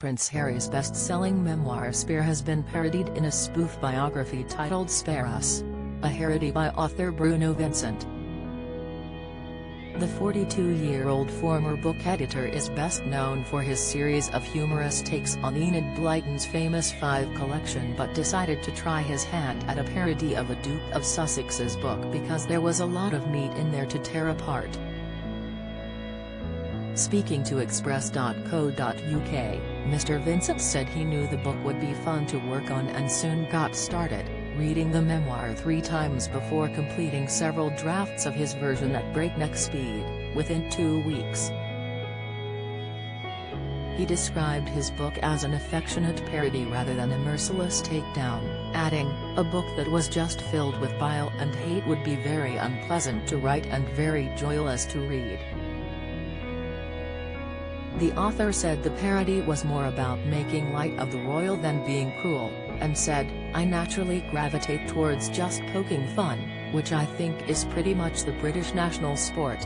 Prince Harry's best-selling memoir Spare has been parodied in a spoof biography titled Spare Us, a parody by author Bruno Vincent. The 42-year-old former book editor is best known for his series of humorous takes on Enid Blyton's famous Five collection, but decided to try his hand at a parody of a Duke of Sussex's book because there was a lot of meat in there to tear apart. Speaking to Express.co.uk, Mr. Vincent said he knew the book would be fun to work on and soon got started, reading the memoir 3 times before completing several drafts of his version at breakneck speed, within 2 weeks. He described his book as an affectionate parody rather than a merciless takedown, adding, "A book that was just filled with bile and hate would be very unpleasant to write and very joyless to read." The author said the parody was more about making light of the royal than being cruel, and said, "I naturally gravitate towards just poking fun, which I think is pretty much the British national sport."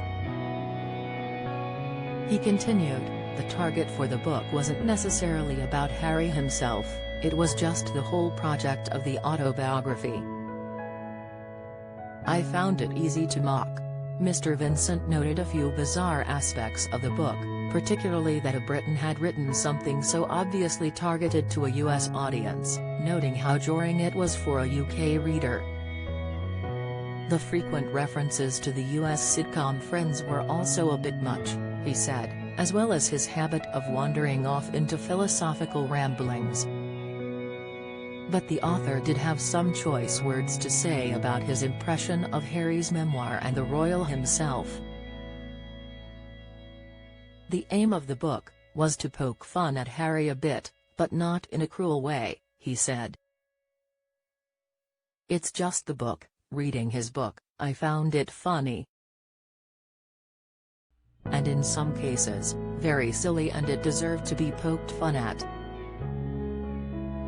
He continued, "The target for the book wasn't necessarily about Harry himself, it was just the whole project of the autobiography. I found it easy to mock." Mr. Vincent noted a few bizarre aspects of the book, particularly that a Briton had written something so obviously targeted to a US audience, noting how jarring it was for a UK reader. The frequent references to the US sitcom Friends were also a bit much, he said, as well as his habit of wandering off into philosophical ramblings. But the author did have some choice words to say about his impression of Harry's memoir and the royal himself. "The aim of the book was to poke fun at Harry a bit, but not in a cruel way," he said. "It's just the book. Reading his book, I found it funny. And in some cases, very silly, and it deserved to be poked fun at."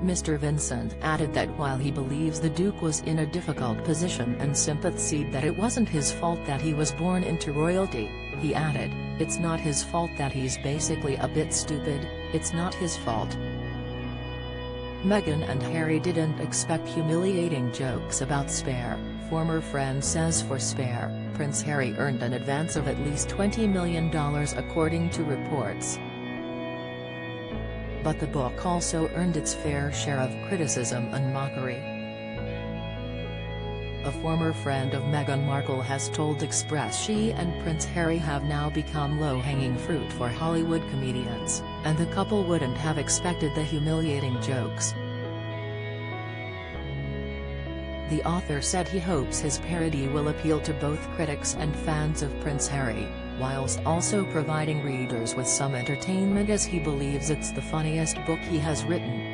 Mr. Vincent added that while he believes the Duke was in a difficult position and sympathized that it wasn't his fault that he was born into royalty, he added, "It's not his fault that he's basically a bit stupid, it's not his fault." Meghan and Harry didn't expect humiliating jokes about Spare, former friend says. For Spare, Prince Harry earned an advance of at least $20 million according to reports. But the book also earned its fair share of criticism and mockery. A former friend of Meghan Markle has told Express she and Prince Harry have now become low-hanging fruit for Hollywood comedians, and the couple wouldn't have expected the humiliating jokes. The author said he hopes his parody will appeal to both critics and fans of Prince Harry, whilst also providing readers with some entertainment, as he believes it's the funniest book he has written.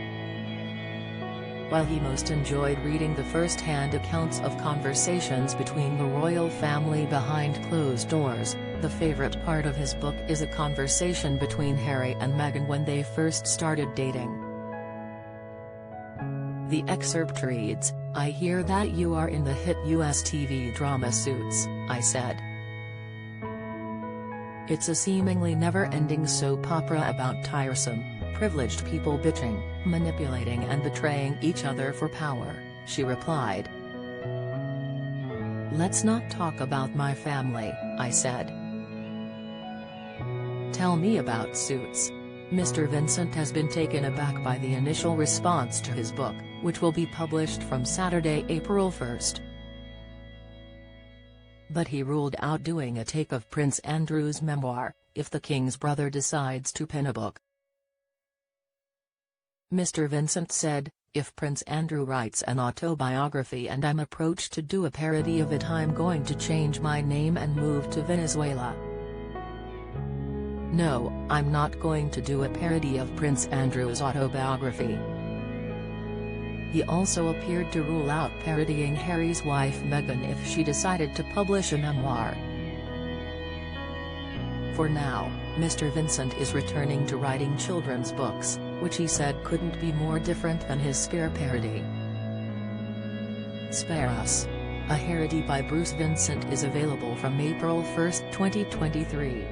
While he most enjoyed reading the first-hand accounts of conversations between the royal family behind closed doors, the favorite part of his book is a conversation between Harry and Meghan when they first started dating. The excerpt reads, "I hear that you are in the hit US TV drama Suits," I said. "It's a seemingly never-ending soap opera about tiresome, privileged people bitching, manipulating and betraying each other for power," she replied. "Let's not talk about my family," I said. "Tell me about Suits." Mr. Vincent has been taken aback by the initial response to his book, which will be published from Saturday, April 1st. But he ruled out doing a take of Prince Andrew's memoir, if the King's brother decides to pen a book. Mr. Vincent said, "If Prince Andrew writes an autobiography and I'm approached to do a parody of it, I'm going to change my name and move to Venezuela. No, I'm not going to do a parody of Prince Andrew's autobiography." He also appeared to rule out parodying Harry's wife Meghan if she decided to publish a memoir. For now, Mr. Vincent is returning to writing children's books, which he said couldn't be more different than his Spare parody. Spare Us, a parody by Bruce Vincent, is available from April 1, 2023.